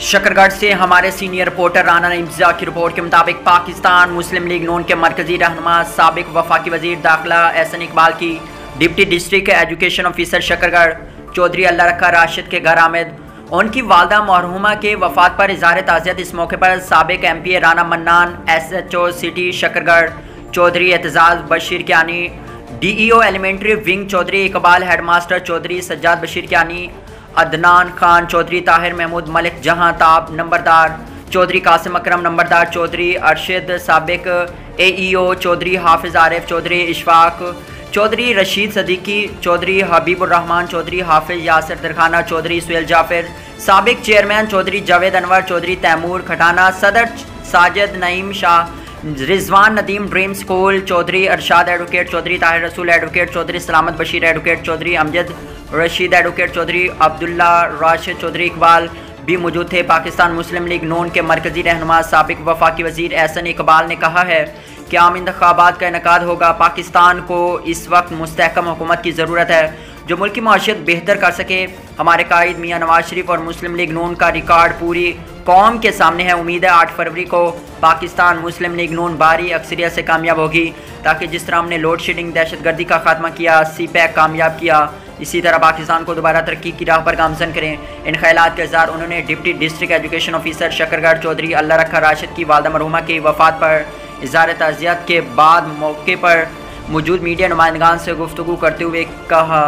शकरगढ़ से हमारे senior reporter Rana नईमजा की रिपोर्ट के मुताबिक पाकिस्तान मुस्लिम लीग नून के मरकजी रहनुमा साबिक वफाकी वजीर दाखिला एहसन इकबाल की deputy district education officer Shakargarh Chaudhry Allah Rakha Rashid के घर आमद। उनकी वालदा मरहुमा के वफात पर इज़हार ताज़ियत। इस मौके पर साबिक MP Rana Mannan, SHO city Shakargarh Chaudhry Aitzaz Bashir Kiyani, DEO elementary wing Chaudhry Iqbal, headmaster Chaudhry Sajjad Bashir Kiyani, Adnan Khan Chaudhry, Tahir Mahmood Malik, Jahan Taab नंबरदार चौधरी, कासिम अकरम नंबरदार चौधरी, अरशद साबिक AEO चौधरी, हाफिज आरिफ चौधरी, इशफाक चौधरी, रशीद सदीकी चौधरी, हबीबुर्रहमान चौधरी, हाफिज यासिर दरखाना चौधरी, सुहेल जाफिर, साबिक चेयरमैन चौधरी जावेद अनवर चौधरी, तैमूर खटाना, सदर Sajid Naeem Shah, Rizwan Nadeem dream school Chaudhry, Arshad advocate Chaudhry, Tahir Rasool advocate Chaudhry, Salamat Bashir advocate Chaudhry, Amjad Rasheed advocate Chaudhry, Abdullah Rashid Chaudhry Iqbal भी मौजूद थे। पाकिस्तान मुस्लिम लीग नून के मरकजी रहनुमा साबिक वफाकी वजीर एहसन इकबाल ने कहा है कि आम इंतखाबात का इनेकाद होगा। पाकिस्तान को इस वक्त मुस्तहकम हुकूमत की ज़रूरत है जो मुल्क की मईशत बेहतर कर सके। हमारे कायद मियाँ नवाज शरीफ और मुस्लिम लीग नून का रिकॉर्ड पूरी कौम के सामने है। उम्मीद है 8 फरवरी को पाकिस्तान मुस्लिम लीग नून भारी अक्सरियत से कामयाब होगी, ताकि जिस तरह हमने लोड शेडिंग दहशतगर्दी का खात्मा किया, CPEC कामयाब किया, इसी तरह पाकिस्तान को दोबारा तरक्की की राह पर गामजन करें। इन ख्यालात का इज़हार उन्होंने deputy district education officer Shakargarh Chaudhry Allah Rakha Rashid की वालदा मरहुमा की वफात पर इज़हार ताज़ियत के बाद मौके पर मौजूद मीडिया नुमाइंदगान से गुफ्तगू करते हुए कहा।